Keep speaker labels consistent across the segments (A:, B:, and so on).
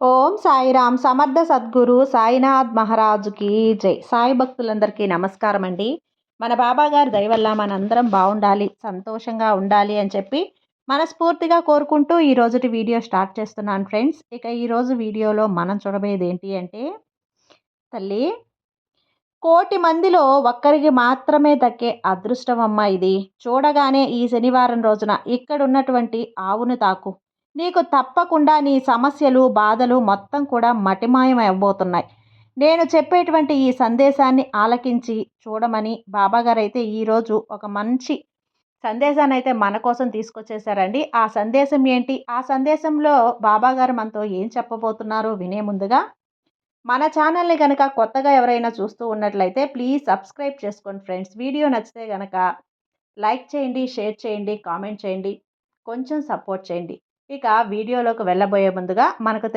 A: ఓం సాయిరామ్ సమర్థ సద్గురు సాయినాథ్ మహారాజుకి జై. సాయి భక్తులందరికీ నమస్కారం అండి. మన బాబా గారి దయ వల్ల మనందరం బాగుండాలి, సంతోషంగా ఉండాలి అని చెప్పి మనస్ఫూర్తిగా కోరుకుంటూ ఈ రోజుటి వీడియో స్టార్ట్ చేస్తున్నాను ఫ్రెండ్స్. ఇక ఈరోజు వీడియోలో మనం చూడబోయేది ఏంటి అంటే, తల్లి కోటి మందిలో ఒక్కరికి మాత్రమే దక్కే అదృష్టం అమ్మ ఇది. చూడగానే ఈ శనివారం రోజున ఇక్కడ ఉన్నటువంటి ఆవును తాకు, నీకు తప్పకుండా నీ సమస్యలు బాధలు మొత్తం కూడా మటిమాయం అవ్వబోతున్నాయి. నేను చెప్పేటువంటి ఈ సందేశాన్ని ఆలకించి చూడమని బాబాగారు అయితే ఈరోజు ఒక మంచి సందేశాన్ని అయితే మన కోసం తీసుకొచ్చేసారండి. ఆ సందేశం ఏంటి, ఆ సందేశంలో బాబాగారు మనతో ఏం చెప్పబోతున్నారో వినే ముందుగా మన ఛానల్ని కనుక కొత్తగా ఎవరైనా చూస్తూ ఉన్నట్లయితే ప్లీజ్ సబ్స్క్రైబ్ చేసుకోండి ఫ్రెండ్స్. వీడియో నచ్చితే కనుక లైక్ చేయండి, షేర్ చేయండి, కామెంట్ చేయండి, కొంచెం సపోర్ట్ చేయండి. ఇక వీడియోలోకి వెళ్ళబోయే ముందుగా మనకు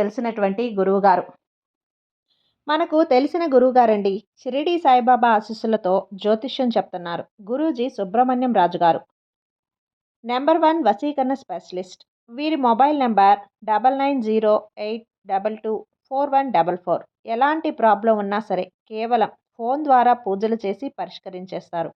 A: తెలిసిన గురువుగారండి. షిరిడి సాయిబాబా ఆశీస్సులతో జ్యోతిష్యం చెప్తున్నారు గురూజీ సుబ్రహ్మణ్యం రాజు గారు, నెంబర్ 1 వశీకరణ స్పెషలిస్ట్. వీరి మొబైల్ నెంబర్ 9908224144. ఎలాంటి ప్రాబ్లం ఉన్నా సరే కేవలం ఫోన్ ద్వారా పూజలు చేసి పరిష్కరించేస్తారు.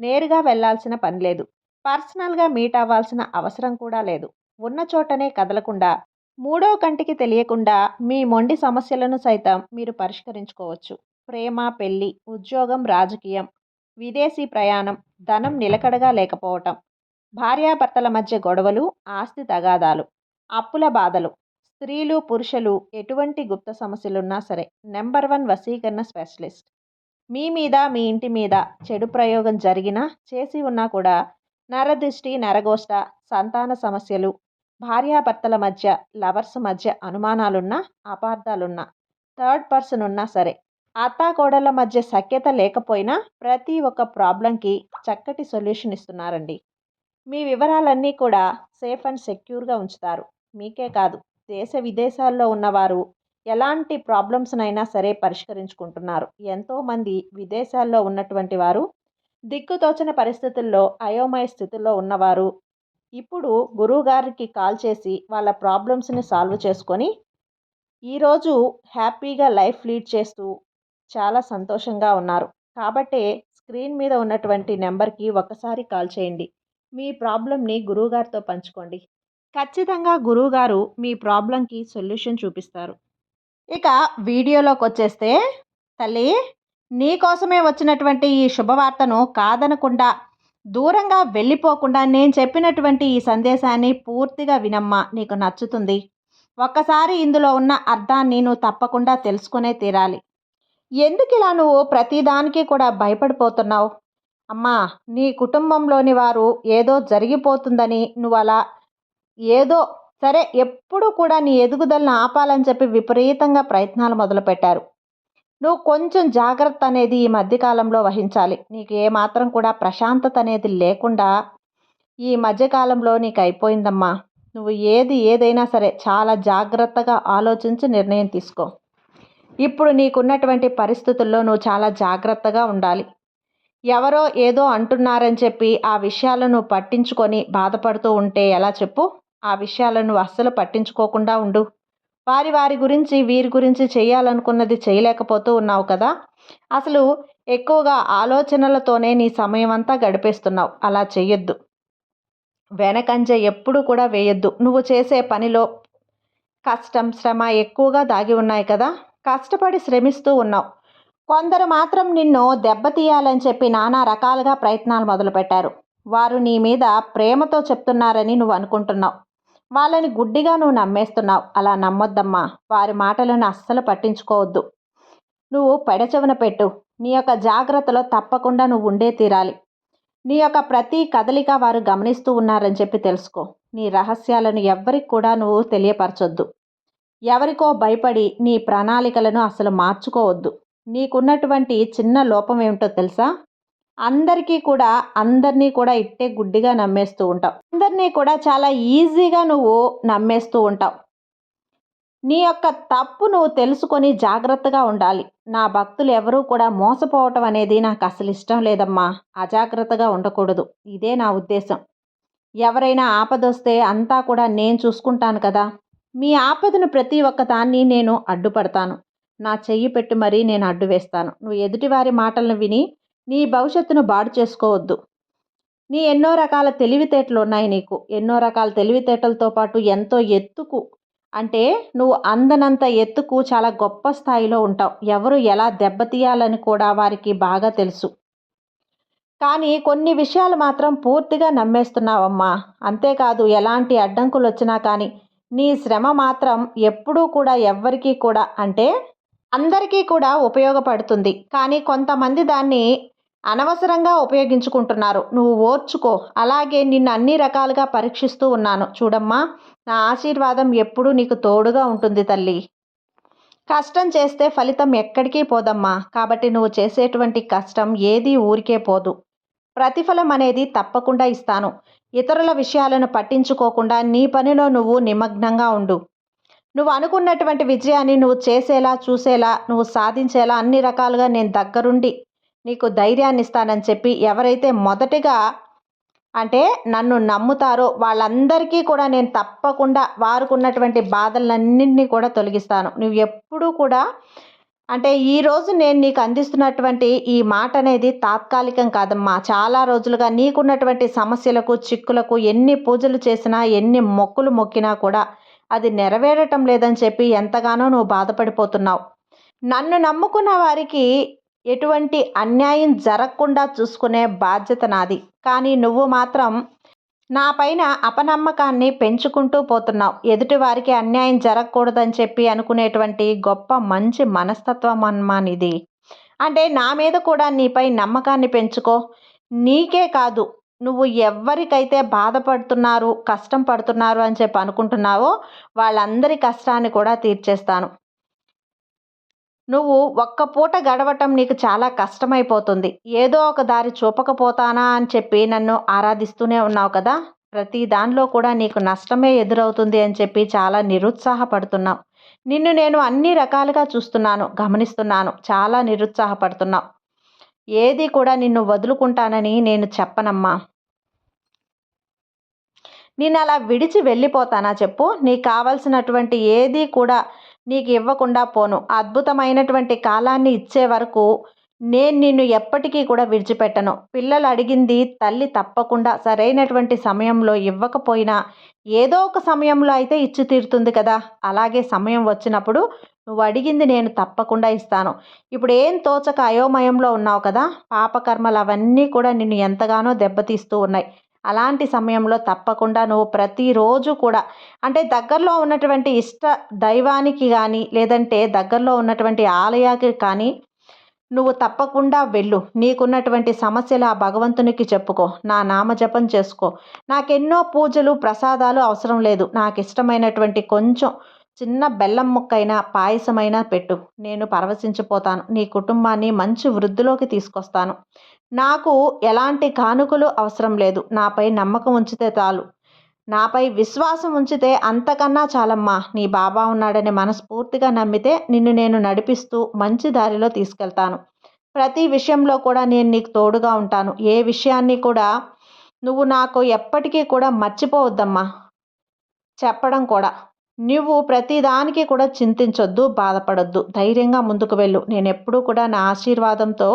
A: నేరుగా వెళ్లాల్సిన పని లేదు, పర్సనల్గా మీట్ అవ్వాల్సిన అవసరం కూడా లేదు. ఉన్న చోటనే కదలకుండా, మూడో కంటికి తెలియకుండా మీ మొండి సమస్యలను సైతం మీరు పరిష్కరించుకోవచ్చు. ప్రేమ, పెళ్లి, ఉద్యోగం, రాజకీయం, విదేశీ ప్రయాణం, ధనం నిలకడగా లేకపోవటం, భార్యాభర్తల మధ్య గొడవలు, ఆస్తి తగాదాలు, అప్పుల బాధలు, స్త్రీలు పురుషులు ఎటువంటి గుప్త సమస్యలున్నా సరే నెంబర్ 1 వశీకరణ స్పెషలిస్ట్. మీ మీద, మీ ఇంటి మీద చెడు ప్రయోగం జరిగినా చేసి ఉన్నా కూడా నరదృష్టి, నరగోష్ట, సంతాన సమస్యలు, భార్యాభర్తల మధ్య, లవర్స్ మధ్య అనుమానాలున్నా, అపార్థాలున్నా, థర్డ్ పర్సన్ ఉన్నా సరే, అత్తాకోడళ్ళ మధ్య సఖ్యత లేకపోయినా ప్రతి ఒక్క ప్రాబ్లంకి చక్కటి సొల్యూషన్ ఇస్తున్నారండి. మీ వివరాలన్నీ కూడా సేఫ్ అండ్ సెక్యూర్గా ఉంచుతారు. మీకే కాదు, దేశ విదేశాల్లో ఉన్నవారు ఎలాంటి ప్రాబ్లమ్స్నైనా సరే పరిష్కరించుకుంటున్నారు. ఎంతోమంది విదేశాల్లో ఉన్నటువంటి వారు, దిక్కుతోచని పరిస్థితుల్లో అయోమయ స్థితిలో ఉన్నవారు ఇప్పుడు గురువుగారికి కాల్ చేసి వాళ్ళ ప్రాబ్లమ్స్ని సాల్వ్ చేసుకొని ఈరోజు హ్యాపీగా లైఫ్ లీడ్ చేస్తూ చాలా సంతోషంగా ఉన్నారు. కాబట్టే స్క్రీన్ మీద ఉన్నటువంటి నెంబర్కి ఒక్కసారి కాల్ చేయండి. మీ ప్రాబ్లంని గురువుగారితో పంచుకోండి. ఖచ్చితంగా గురువుగారు మీ ప్రాబ్లంకి సొల్యూషన్ చూపిస్తారు. ఇక వీడియోలోకి వచ్చేస్తే, తల్లి నీ కోసమే వచ్చినటువంటి ఈ శుభవార్తను కాదనకుండా, దూరంగా వెళ్ళిపోకుండా నేను చెప్పినటువంటి ఈ సందేశాన్ని పూర్తిగా వినమ్మా, నీకు నచ్చుతుంది. ఒక్కసారి ఇందులో ఉన్న అర్థాన్ని నువ్వు తప్పకుండా తెలుసుకునే తీరాలి. ఎందుకు ఇలా నువ్వు ప్రతిదానికి కూడా భయపడిపోతున్నావు? అమ్మా, నీ కుటుంబంలోని వారు ఏదో జరిగిపోతుందని నువ్వు అలా ఏదో సరే ఎప్పుడు కూడా నీ ఎదుగుదలను ఆపాలని చెప్పి విపరీతంగా ప్రయత్నాలు మొదలుపెట్టారు. నువ్వు కొంచెం జాగ్రత్త అనేది ఈ మధ్యకాలంలో వహించాలి. నీకు ఏమాత్రం కూడా ప్రశాంతత అనేది లేకుండా ఈ మధ్యకాలంలో నీకు అయిపోయిందమ్మా. నువ్వు ఏదైనా సరే చాలా జాగ్రత్తగా ఆలోచించి నిర్ణయం తీసుకో. ఇప్పుడు నీకున్నటువంటి పరిస్థితుల్లో నువ్వు చాలా జాగ్రత్తగా ఉండాలి. ఎవరో ఏదో అంటున్నారని చెప్పి ఆ విషయాలను పట్టించుకొని బాధపడుతూ ఉంటే ఎలా చెప్పు? ఆ విషయాలను అస్సలు పట్టించుకోకుండా ఉండు. వారి గురించి, వీరి గురించి చేయాలనుకున్నది చేయలేకపోతూ ఉన్నావు కదా. అసలు ఎక్కువగా ఆలోచనలతోనే నీ సమయం అంతా గడిపేస్తున్నావు. అలా చెయ్యొద్దు. వెనకంజ ఎప్పుడు కూడా వేయొద్దు. నువ్వు చేసే పనిలో కష్టం, శ్రమ ఎక్కువగా దాగి ఉన్నాయి కదా. కష్టపడి శ్రమిస్తూ ఉన్నావు. కొందరు మాత్రం నిన్ను దెబ్బతీయాలని చెప్పి నానా రకాలుగా ప్రయత్నాలు మొదలుపెట్టారు. వారు నీ మీద ప్రేమతో చెప్తున్నారని నువ్వు అనుకుంటున్నావు. వాళ్ళని గుడ్డిగా నువ్వు నమ్మేస్తున్నావు. అలా నమ్మొద్దమ్మా. వారి మాటలను అస్సలు పట్టించుకోవద్దు. నువ్వు పెడచెవిన పెట్టు. నీ యొక్క జాగ్రత్తలో తప్పకుండా నువ్వు ఉండే తీరాలి. నీ యొక్క ప్రతి కదలిక వారు గమనిస్తూ ఉన్నారని చెప్పి తెలుసుకో. నీ రహస్యాలను ఎవ్వరికి కూడా నువ్వు తెలియపరచొద్దు. ఎవరికో భయపడి నీ ప్రణాళికలను అసలు మార్చుకోవద్దు. నీకున్నటువంటి చిన్న లోపం ఏమిటో తెలుసా? అందరినీ కూడా ఇట్టే గుడ్డిగా నమ్మేస్తూ ఉంటావు. అందరినీ కూడా చాలా ఈజీగా నువ్వు నమ్మేస్తూ ఉంటావు. నీ యొక్క తప్పు నువ్వు తెలుసుకొని జాగ్రత్తగా ఉండాలి. నా భక్తులు ఎవరూ కూడా మోసపోవటం అనేది నాకు అసలు ఇష్టం లేదమ్మా. అజాగ్రత్తగా ఉండకూడదు. ఇదే నా ఉద్దేశం. ఎవరైనా ఆపదొస్తే అంతా కూడా నేను చూసుకుంటాను కదా. మీ ఆపదను ప్రతి ఒక్క దాన్ని నేను అడ్డుపడతాను. నా చెయ్యి పెట్టి మరీ నేను అడ్డు వేస్తాను. నువ్వు ఎదుటివారి మాటలను విని నీ భవిష్యత్తును బాడు చేసుకోవద్దు. ఎన్నో రకాల తెలివితేటలున్నాయి నీకు. ఎన్నో రకాల తెలివితేటలతో పాటు ఎంతో ఎత్తుకు అంటే నువ్వు అందనంత ఎత్తుకు చాలా గొప్ప స్థాయిలో ఉంటావు. ఎవరు ఎలా దెబ్బతీయాలని కూడా వారికి బాగా తెలుసు. కానీ కొన్ని విషయాలు మాత్రం పూర్తిగా నమ్మేస్తున్నావమ్మా. అంతేకాదు ఎలాంటి అడ్డంకులొచ్చినా కానీ నీ శ్రమ మాత్రం ఎప్పుడూ కూడా ఎవ్వరికీ కూడా అంటే అందరికీ కూడా ఉపయోగపడుతుంది. కానీ కొంతమంది దాన్ని అనవసరంగా ఉపయోగించుకుంటున్నారు. నువ్వు ఓర్చుకో. అలాగే నిన్ను అన్ని రకాలుగా పరీక్షిస్తూ ఉన్నాను. చూడమ్మా, నా ఆశీర్వాదం ఎప్పుడూ నీకు తోడుగా ఉంటుంది తల్లి. కష్టం చేస్తే ఫలితం ఎక్కడికి పోదమ్మా. కాబట్టి నువ్వు చేసేటువంటి కష్టం ఏదీ ఊరికే పోదు. ప్రతిఫలం అనేది తప్పకుండా ఇస్తాను. ఇతరుల విషయాలను పట్టించుకోకుండా నీ పనిలో నువ్వు నిమగ్నంగా ఉండు. నువ్వు అనుకున్నటువంటి విజయాన్ని నువ్వు చేసేలా, చూసేలా, నువ్వు సాధించేలా అన్ని రకాలుగా నేను దగ్గరుండి నీకు ధైర్యాన్ని ఇస్తానని చెప్పి ఎవరైతే మొదటిగా అంటే నన్ను నమ్ముతారో వాళ్ళందరికీ కూడా నేను తప్పకుండా వారుకున్నటువంటి బాధలన్నింటినీ కూడా తొలగిస్తాను. నువ్వు ఎప్పుడూ కూడా అంటే ఈరోజు నేను నీకు అందిస్తున్నటువంటి ఈ మాట అనేది తాత్కాలికం కాదమ్మా. చాలా రోజులుగా నీకున్నటువంటి సమస్యలకు, చిక్కులకు ఎన్ని పూజలు చేసినా, ఎన్ని మొక్కులు మొక్కినా కూడా అది నెరవేరటం లేదని చెప్పి ఎంతగానో నువ్వు బాధపడిపోతున్నావు. నన్ను నమ్ముకున్న వారికి ఎటువంటి అన్యాయం జరగకుండా చూసుకునే బాధ్యత నాది. కానీ నువ్వు మాత్రం నా పైన అపనమ్మకాన్ని పెంచుకుంటూ పోతున్నావు. ఎదుటివారికి అన్యాయం జరగకూడదని చెప్పి అనుకునేటువంటి గొప్ప మంచి మనస్తత్వం అమ్మా నీది. అంటే నా మీద కూడా నీపై నమ్మకాన్ని పెంచుకో. నీకే కాదు, నువ్వు ఎవరికైతే బాధపడుతున్నారు, కష్టం పడుతున్నారు అని చెప్పి అనుకుంటున్నావో వాళ్ళందరి కష్టాన్ని కూడా తీర్చేస్తాను. నువ్వు ఒక్క పూట గడవటం నీకు చాలా కష్టమైపోతుంది. ఏదో ఒక దారి చూపకపోతానా అని చెప్పి నన్ను ఆరాధిస్తూనే ఉన్నావు కదా. ప్రతి దానిలో కూడా నీకు నష్టమే ఎదురవుతుంది అని చెప్పి చాలా నిరుత్సాహపడుతున్నావు. నిన్ను నేను అన్ని రకాలుగా చూస్తున్నాను, గమనిస్తున్నాను. చాలా నిరుత్సాహపడుతున్నావు. ఏది కూడా నిన్ను వదులుకుంటానని నేను చెప్పనమ్మా. నేను అలా విడిచి వెళ్ళిపోతానా చెప్పు. నీకు కావలసినటువంటి ఏది కూడా నీకు ఇవ్వకుండా పోను. అద్భుతమైనటువంటి కాలాన్ని ఇచ్చే వరకు నేను నిన్ను ఎప్పటికీ కూడా విడిచిపెట్టను. పిల్లలు అడిగింది తల్లి తప్పకుండా సరైనటువంటి సమయంలో ఇవ్వకపోయినా ఏదో ఒక సమయంలో అయితే ఇచ్చి తీరుతుంది కదా. అలాగే సమయం వచ్చినప్పుడు నువ్వు అడిగింది నేను తప్పకుండా ఇస్తాను. ఇప్పుడు ఏం తోచక అయోమయంలో ఉన్నావు కదా. పాపకర్మలు అవన్నీ కూడా నిన్ను ఎంతగానో దెబ్బతీస్తూ ఉన్నాయి. అలాంటి సమయంలో తప్పకుండా నువ్వు ప్రతిరోజు కూడా అంటే దగ్గరలో ఉన్నటువంటి ఇష్ట దైవానికి కానీ లేదంటే దగ్గరలో ఉన్నటువంటి ఆలయానికి కానీ నువ్వు తప్పకుండా వెళ్ళు. నీకున్నటువంటి సమస్యలు ఆ భగవంతునికి చెప్పుకో. నా నామజపం చేసుకో. నాకెన్నో పూజలు ప్రసాదాలు అవసరం లేదు. నాకు ఇష్టమైనటువంటి కొంచెం చిన్న బెల్లం ముక్కైనా పాయసమైనా పెట్టు. నేను పరవశించిపోతాను. నీ కుటుంబాన్ని మంచి వృద్ధిలోకి తీసుకొస్తాను. నాకు ఎలాంటి కానుకలు అవసరం లేదు. నాపై నమ్మకం ఉంచితే చాలు. నాపై విశ్వాసం ఉంచితే అంతకన్నా చాలమ్మా. నీ బాబా ఉన్నాడని మనస్ఫూర్తిగా నమ్మితే నిన్ను నేను నడిపిస్తూ మంచి దారిలో తీసుకెళ్తాను. ప్రతి విషయంలో కూడా నేను నీకు తోడుగా ఉంటాను. ఏ విషయాన్ని కూడా నువ్వు నాకు ఎప్పటికీ కూడా మర్చిపోవద్దమ్మా చెప్పడం కూడా. నువ్వు ప్రతిదానికి కూడా చింతించొద్దు, బాధపడొద్దు. ధైర్యంగా ముందుకు వెళ్ళు. నేను ఎప్పుడూ కూడా నా ఆశీర్వాదంతో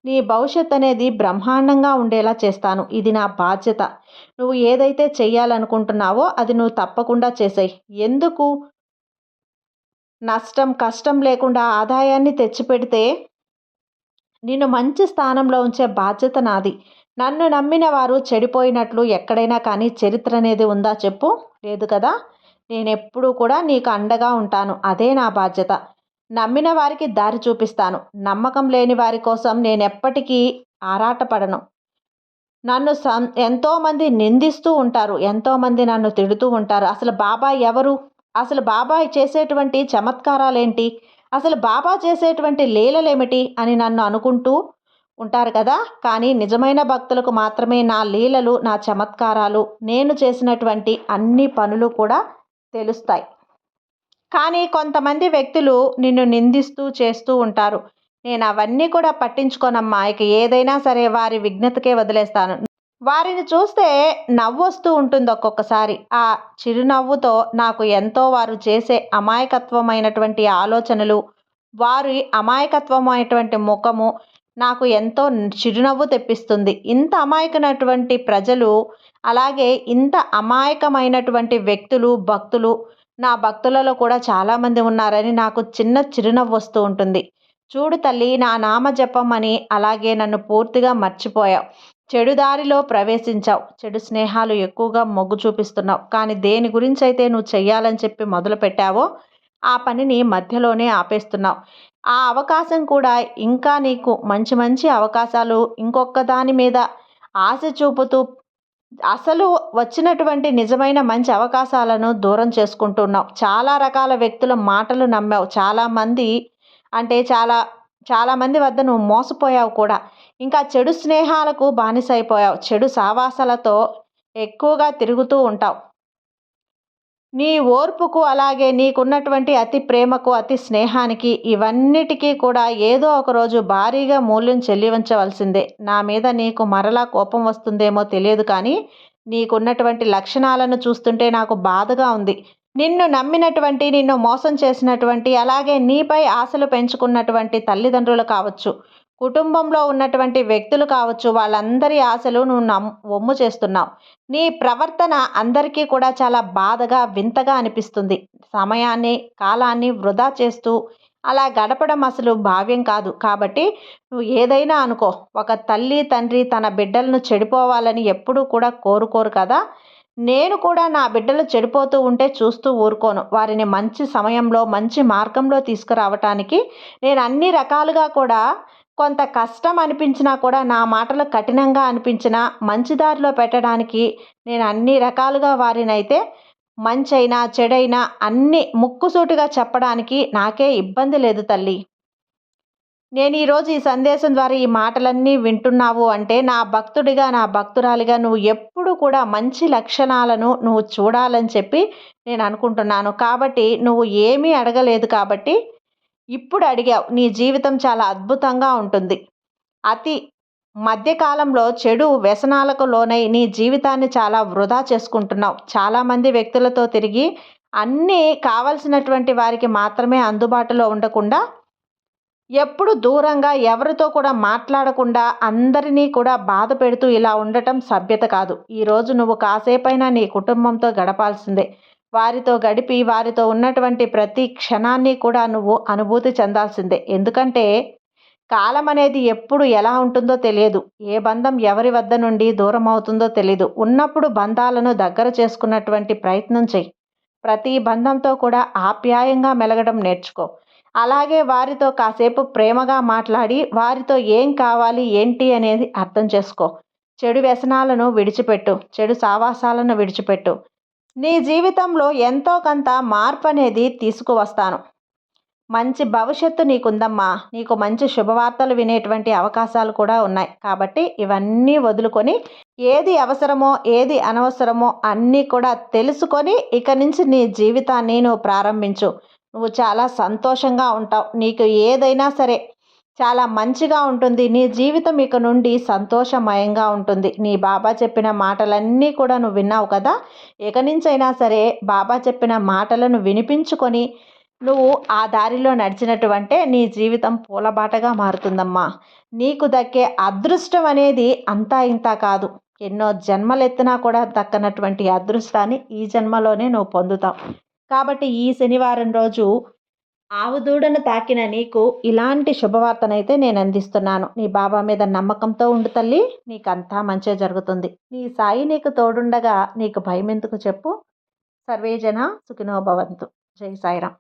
A: నీ భవిష్యత్ అనేది బ్రహ్మాండంగా ఉండేలా చేస్తాను. ఇది నా బాధ్యత. నువ్వు ఏదైతే చెయ్యాలనుకుంటున్నావో అది నువ్వు తప్పకుండా చేసేయి. ఎందుకు నష్టం, కష్టం లేకుండా ఆదాయాన్ని తెచ్చిపెడితే నిన్ను మంచి స్థానంలో ఉంచే బాధ్యత నాది. నన్ను నమ్మిన వారు చెడిపోయినట్లు ఎక్కడైనా కానీ చరిత్ర అనేది ఉందా చెప్పు? లేదు కదా. నేనెప్పుడూ కూడా నీకు అండగా ఉంటాను. అదే నా బాధ్యత. నమ్మిన వారికి దారి చూపిస్తాను. నమ్మకం లేని వారి కోసం నేనెప్పటికీ ఆరాటపడను. నన్ను ఎంతోమంది నిందిస్తూ ఉంటారు. ఎంతోమంది నన్ను తిడుతూ ఉంటారు. అసలు బాబా ఎవరు? అసలు బాబా చేసేటువంటి చమత్కారాలేంటి? అసలు బాబా చేసేటువంటి లీలలేమిటి అని నన్ను అనుకుంటూ ఉంటారు కదా. కానీ నిజమైన భక్తులకు మాత్రమే నా లీలలు, నా చమత్కారాలు, నేను చేసినటువంటి అన్ని పనులు కూడా తెలుస్తాయి. కానీ కొంతమంది వ్యక్తులు నిన్ను నిందిస్తూ చేస్తూ ఉంటారు. నేను అవన్నీ కూడా పట్టించుకోనమ్మా. ఇక ఏదైనా సరే వారి విఘ్నతకే వదిలేస్తాను. వారిని చూస్తే నవ్వొస్తూ ఉంటుంది ఒక్కొక్కసారి. ఆ చిరునవ్వుతో నాకు ఎంతో వారు చేసే అమాయకత్వమైనటువంటి ఆలోచనలు, వారి అమాయకత్వమైనటువంటి ముఖము నాకు ఎంతో చిరునవ్వు తెప్పిస్తుంది. ఇంత అమాయకమైనటువంటి ప్రజలు, అలాగే ఇంత అమాయకమైనటువంటి వ్యక్తులు, భక్తులు నా భక్తులలో కూడా చాలామంది ఉన్నారని నాకు చిన్న చిరునవ్వు వస్తూ ఉంటుంది. చూడు తల్లి, నా నామ జపం అని అలాగే నన్ను పూర్తిగా మర్చిపోయావు. చెడు దారిలో ప్రవేశించావు. చెడు స్నేహాలు ఎక్కువగా మొగ్గు చూపిస్తున్నావు. కానీ దేని గురించైతే నువ్వు చెయ్యాలని చెప్పి మొదలుపెట్టావో, ఆ పనిని మధ్యలోనే ఆపేస్తున్నావు. ఆ అవకాశం కూడా ఇంకా నీకు మంచి మంచి అవకాశాలు ఇంకొక్క దాని మీద ఆశ చూపుతూ అసలు వచ్చినటువంటి నిజమైన మంచి అవకాశాలను దూరం చేసుకుంటున్నావు. చాలా రకాల వ్యక్తుల మాటలు నమ్మావు. చాలామంది వద్ద నువ్వు మోసపోయావు కూడా. ఇంకా చెడు స్నేహాలకు బానిసైపోయావు. చెడు సావాసాలతో ఎక్కువగా తిరుగుతూ ఉంటావు. నీ ఓర్పుకు, అలాగే నీకున్నటువంటి అతి ప్రేమకు, అతి స్నేహానికి, ఇవన్నిటికీ కూడా ఏదో ఒకరోజు భారీగా మూల్యం చెల్లించవలసిందే. నా మీద నీకు మరలా కోపం వస్తుందేమో తెలియదు కానీ, నీకున్నటువంటి లక్షణాలను చూస్తుంటే నాకు బాధగా ఉంది. నిన్ను నమ్మినటువంటి, నిన్ను మోసం చేసినటువంటి, అలాగే నీపై ఆశలు పెంచుకున్నటువంటి తల్లిదండ్రులు కావచ్చు, కుటుంబంలో ఉన్నటువంటి వ్యక్తులు కావచ్చు, వాళ్ళందరి ఆశలు నువ్వు వమ్ము చేస్తున్నావు. నీ ప్రవర్తన అందరికీ కూడా చాలా బాధగా, వింతగా అనిపిస్తుంది. సమయాన్ని, కాలాన్ని వృధా చేస్తూ అలా గడపడం అసలు భావ్యం కాదు. కాబట్టి నువ్వు ఏదైనా అనుకో, ఒక తల్లి, తండ్రి తన బిడ్డలను చెడిపోవాలని ఎప్పుడూ కూడా కోరుకోరు కదా. నేను కూడా నా బిడ్డలు చెడిపోతూ ఉంటే చూస్తూ ఊరుకోను. వారిని మంచి సమయంలో, మంచి మార్గంలో తీసుకురావటానికి నేను అన్ని రకాలుగా కూడా, కొంత కష్టం అనిపించినా కూడా, నా మాటలు కఠినంగా అనిపించినా మంచి దారిలో పెట్టడానికి నేను అన్ని రకాలుగా వారినైతే మంచైనా, చెడైనా అన్నీ ముక్కుసూటిగా చెప్పడానికి నాకే ఇబ్బంది లేదు తల్లి. నేను ఈరోజు ఈ సందేశం ద్వారా ఈ మాటలన్నీ వింటున్నావు అంటే, నా భక్తుడిగా, నా భక్తురాలిగా నువ్వు ఎప్పుడు కూడా మంచి లక్షణాలను నువ్వు చూడాలని చెప్పి నేను అనుకుంటున్నాను. కాబట్టి నువ్వు ఏమీ అడగలేదు కాబట్టి ఇప్పుడు అడిగావు. నీ జీవితం చాలా అద్భుతంగా ఉంటుంది. అతి మధ్యకాలంలో చెడు వ్యసనాలకు లోనై నీ జీవితాన్ని చాలా వృధా చేసుకుంటున్నావు. చాలామంది వ్యక్తులతో తిరిగి అన్నీ కావలసినటువంటి వారికి మాత్రమే అందుబాటులో ఉండకుండా, ఎప్పుడు దూరంగా ఎవరితో కూడా మాట్లాడకుండా అందరినీ కూడా బాధ పెడుతూ ఇలా ఉండటం సభ్యత కాదు. ఈరోజు నువ్వు కాసేపైనా నీ కుటుంబంతో గడపాల్సిందే. వారితో గడిపి వారితో ఉన్నటువంటి ప్రతి క్షణాన్ని కూడా నువ్వు అనుభూతి చెందాల్సిందే. ఎందుకంటే కాలం అనేది ఎప్పుడు ఎలా ఉంటుందో తెలియదు. ఏ బంధం ఎవరి వద్ద నుండి దూరం అవుతుందో తెలియదు. ఉన్నప్పుడు బంధాలను దగ్గర చేసుకున్నటువంటి ప్రయత్నం చెయ్యి. ప్రతి బంధంతో కూడా ఆప్యాయంగా మెలగడం నేర్చుకో. అలాగే వారితో కాసేపు ప్రేమగా మాట్లాడి వారితో ఏం కావాలి ఏంటి అనేది అర్థం చేసుకో. చెడు వ్యసనాలను విడిచిపెట్టు. చెడు సావాసాలను విడిచిపెట్టు. నీ జీవితంలో ఎంతో కొంత మార్పు అనేది తీసుకువస్తాను. మంచి భవిష్యత్తు నీకుందమ్మా. నీకు మంచి శుభవార్తలు వినేటువంటి అవకాశాలు కూడా ఉన్నాయి. కాబట్టి ఇవన్నీ వదులుకొని ఏది అవసరమో ఏది అనవసరమో అన్నీ కూడా తెలుసుకొని ఇక నుంచి నీ జీవితాన్ని నువ్వు ప్రారంభించు. నువ్వు చాలా సంతోషంగా ఉంటావు. నీకు ఏదైనా సరే చాలా మంచిగా ఉంటుంది. నీ జీవితం ఇక నుండి సంతోషమయంగా ఉంటుంది. నీ బాబా చెప్పిన మాటలన్నీ కూడా నువ్వు విన్నావు కదా. ఇక నుంచైనా సరే బాబా చెప్పిన మాటలను వినిపించుకొని నువ్వు ఆ దారిలో నడిచినటువంటే నీ జీవితం పూలబాటగా మారుతుందమ్మా. నీకు దక్కే అదృష్టం అనేది అంతా ఇంతా కాదు. ఎన్నో జన్మలెత్తినా కూడా దక్కనటువంటి అదృష్టాన్ని ఈ జన్మలోనే నువ్వు పొందుతావు. కాబట్టి ఈ శనివారం రోజు ఆవు దూడను తాకిన నీకు ఇలాంటి శుభవార్తనైతే నేను అందిస్తున్నాను. నీ బాబా మీద నమ్మకంతో ఉండు తల్లి. నీకంతా మంచే జరుగుతుంది. నీ సాయి నీకు తోడుండగా నీకు భయం ఎందుకు చెప్పు. సర్వేజన సుఖినో భవంతు. జై సాయిరాం.